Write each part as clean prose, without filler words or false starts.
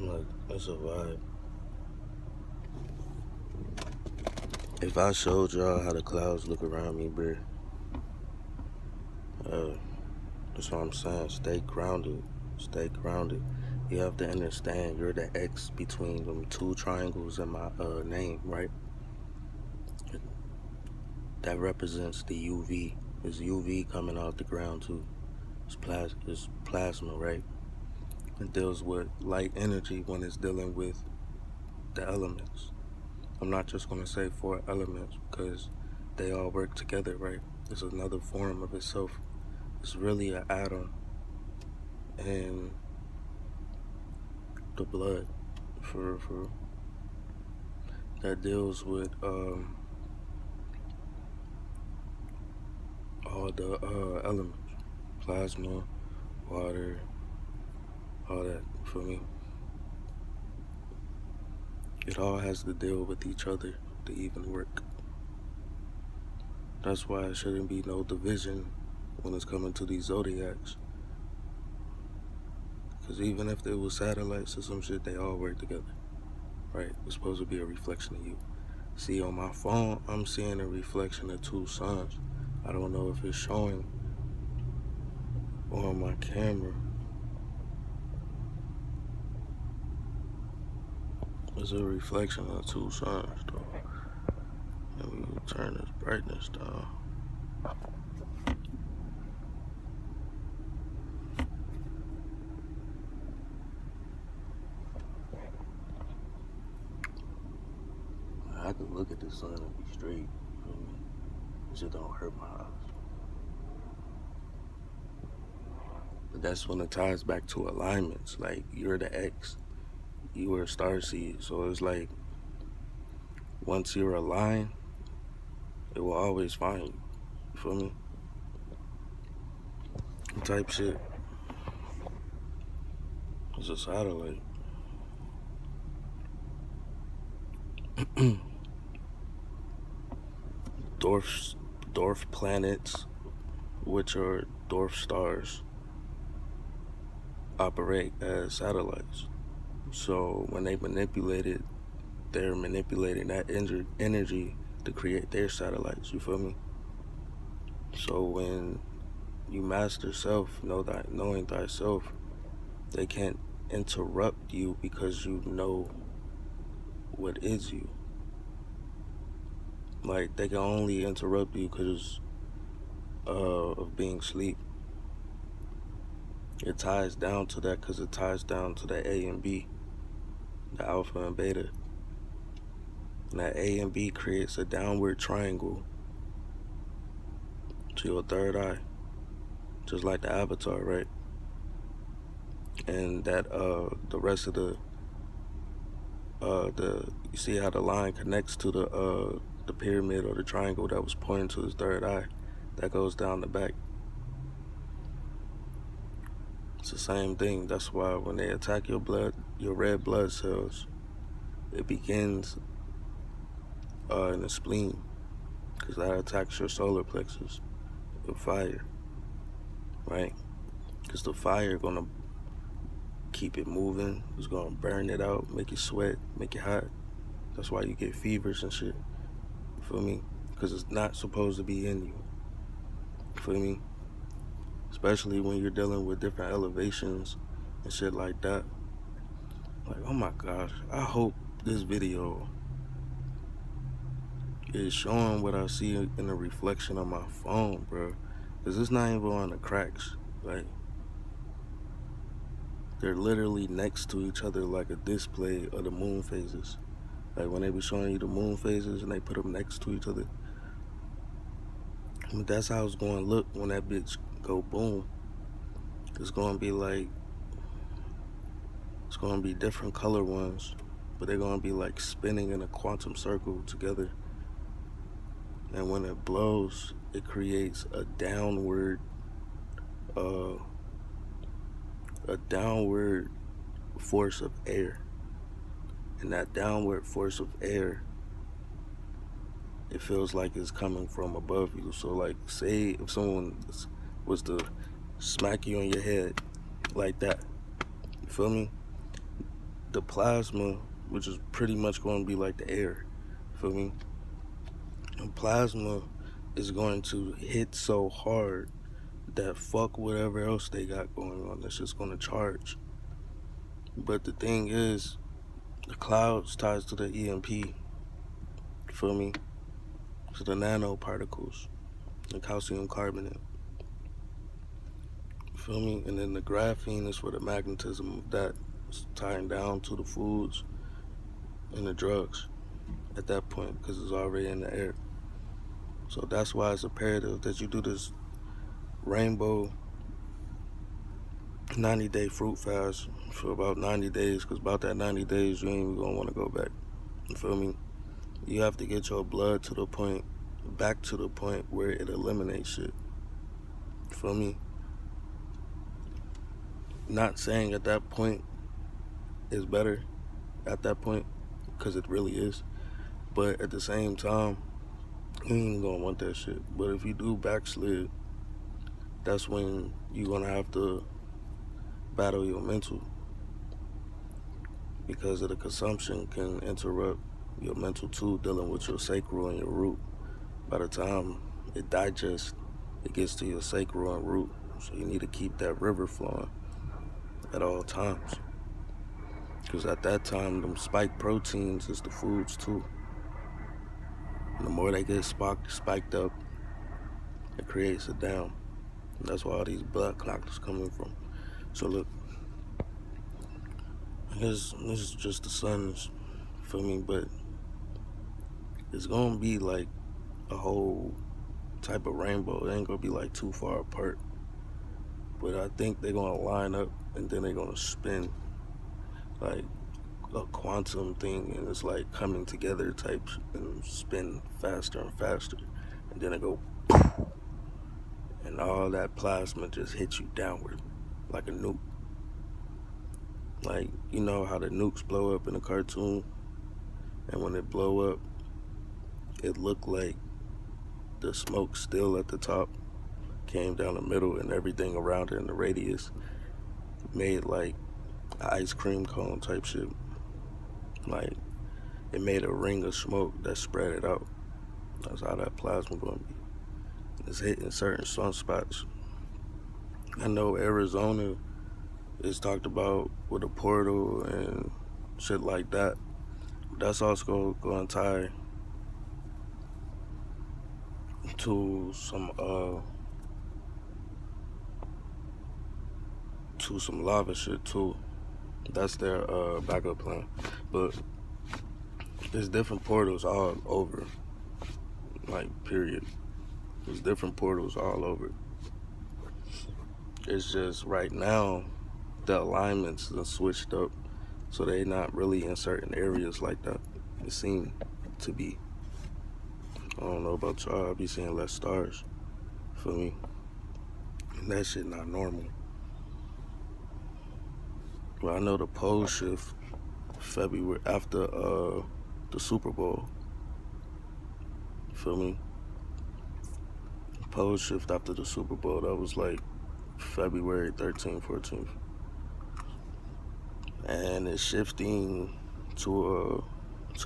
Like, that's a vibe. If I showed y'all how the clouds look around me, bruh, uh, that's what I'm saying. Stay grounded. Stay grounded. You have to understand you're the X between them two triangles in my name, right? That represents the UV. It's UV coming out the ground too. It's plasma, right? It deals with light energy when it's dealing with the elements. I'm not just gonna say 4 elements because they all work together, right? It's another form of itself. It's really an atom in the blood for that deals with all the elements, plasma, water, all that. For me, it all has to deal with each other to even work. That's why it shouldn't be no division when it's coming to these zodiacs. Because even if there was satellites or some shit, they all work together, right? It's supposed to be a reflection of you. See, on my phone, I'm seeing a reflection of 2 suns. I don't know if it's showing on my camera. It's a reflection of 2 suns, though. And we will turn this brightness down. I could look at the sun and be straight. You feel me? It just don't hurt my eyes. But that's when it ties back to alignments. Like, you're the X. You were a starseed. So it's like, once you're aligned, it will always find you. You feel me? Type shit. It's a satellite. Dwarf planets, which are dwarf stars, operate as satellites. So when they manipulate it, they're manipulating that energy to create their satellites. You feel me? So when you master self, knowing thyself, they can't interrupt you because you know what is you. Like, they can only interrupt you because of being asleep. It ties down to that because it ties down to the A and B, the alpha and beta. And that A and B creates a downward triangle to your third eye, just like the avatar, right? And that the rest of the you see how the line connects to the pyramid or the triangle that was pointing to his third eye, that goes down the back. It's the same thing. That's why when they attack your red blood cells, it begins in the spleen, because that attacks your solar plexus, your fire, right? Because the fire gonna keep it moving. It's gonna burn it out, make it sweat, make it hot. That's why you get fevers and shit. You feel me? Because it's not supposed to be in you. You feel me? Especially when you're dealing with different elevations and shit like that. Like, oh my gosh, I hope this video is showing what I see in the reflection of my phone, bro. Because it's not even on the cracks. Like, they're literally next to each other like a display of the moon phases. Like, when they be showing you the moon phases and they put them next to each other. I mean, that's how it's going to look when that bitch go boom. It's going to be like, it's going to be different color ones, but they're going to be like spinning in a quantum circle together. And when it blows, it creates a downward force of air. And that downward force of air, it feels like it's coming from above you. So, like, say if someone was to smack you on your head like that, you feel me? the plasma, which is pretty much going to be like the air, feel me? And plasma is going to hit so hard that fuck whatever else they got going on. That's just going to charge. But the thing is, the clouds ties to the EMP, feel me? To the nanoparticles, the calcium carbonate, feel me? And then the graphene is for the magnetism of that, it's tying down to the foods and the drugs at that point because it's already in the air. So that's why it's imperative that you do this rainbow 90-day fruit fast for about 90 days, because about that 90 days you ain't even gonna want to go back. You feel me? You have to get your blood to the point, back to the point where it eliminates shit. You feel me? Not saying at that point is better at that point, because it really is. But at the same time, you ain't gonna want that shit. But if you do backslid, that's when you're gonna have to battle your mental, because of the consumption can interrupt your mental too, dealing with your sacral and your root. By the time it digests, it gets to your sacral and root. So you need to keep that river flowing at all times, because at that time them spike proteins is the foods too. And the more they get spiked up, it creates a dam. And that's where all these blood clots is coming from. So look, this is just the sun's, feel me? But it's gonna be like a whole type of rainbow. It ain't gonna be like too far apart. But I think they're gonna line up and then they're gonna spin like a quantum thing, and it's like coming together type, and spin faster and faster. And then it go and all that plasma just hits you downward like a nuke. Like, you know how the nukes blow up in a cartoon, and when it blow up, it looked like the smoke still at the top came down the middle, and everything around it in the radius made like an ice cream cone type shit. Like, it made a ring of smoke that spread it out. That's how that plasma gonna be. It's hitting certain sunspots. I know Arizona is talked about with a portal and shit like that. That's also going to tie to some lava shit too. That's their backup plan. But there's different portals all over, like, period. There's different portals all over. It's just right now the alignments are switched up, so they not really in certain areas like that. It seemed to be. I don't know about y'all, I be seeing less stars, feel me? And that shit not normal. Well, I know the pole shift February after the Super Bowl, feel me? Pole shift after the Super Bowl, that was like February 13th, 14th. And it's shifting to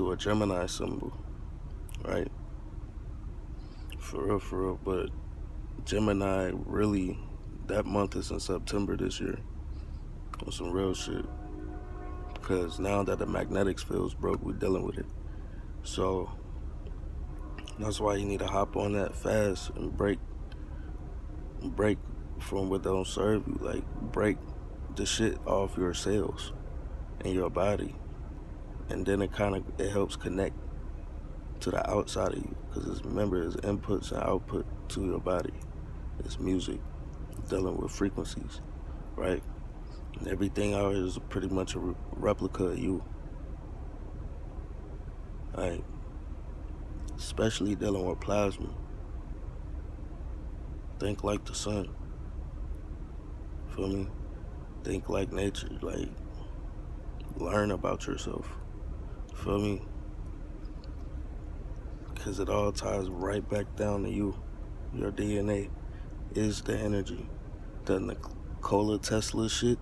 a Gemini symbol, right? For real, but Gemini really, that month is in September this year. On some real shit. Because now that the magnetics field's broke, we're dealing with it. So that's why you need to hop on that fast and break from what don't serve you. Like, break the shit off your cells and your body, and then it helps connect to the outside of you, because remember, it's inputs and output to your body. It's music, dealing with frequencies, right? And everything out here is pretty much a replica of you. Like, especially dealing with plasma. Think like the sun. Feel me? Think like nature. Like, learn about yourself. Feel me? Because it all ties right back down to you. Your DNA is the energy. The Nikola Tesla shit,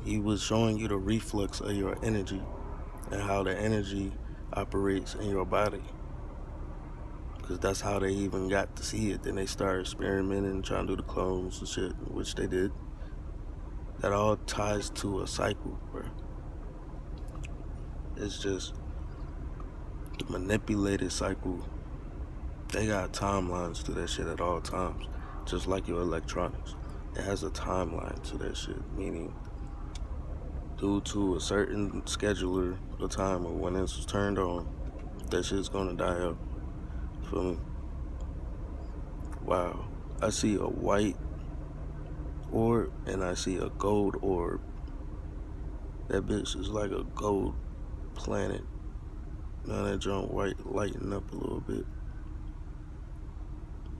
He was showing you the reflux of your energy and how the energy operates in your body. Because that's how they even got to see it. Then they started experimenting, trying to do the clones and shit, which they did. That all ties to a cycle, bro. It's just the manipulated cycle. They got timelines to that shit at all times, just like your electronics. It has a timeline to that shit, meaning due to a certain scheduler, the time of when it's turned on, that shit's gonna die out. Feel me? Wow. I see a white orb and I see a gold orb. That bitch is like a gold planet. Now that joint white lighten up a little bit.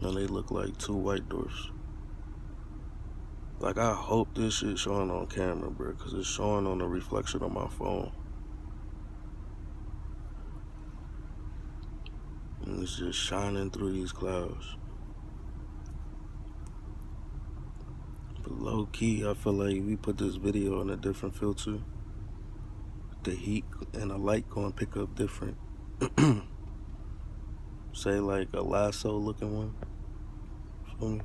Now they look like two white dwarfs. Like, I hope this shit showing on camera, bro, because it's showing on the reflection of my phone. And it's just shining through these clouds. But low key, I feel like we put this video in a different filter, the heat and the light gonna pick up different. Say like a lasso looking one. Feel me?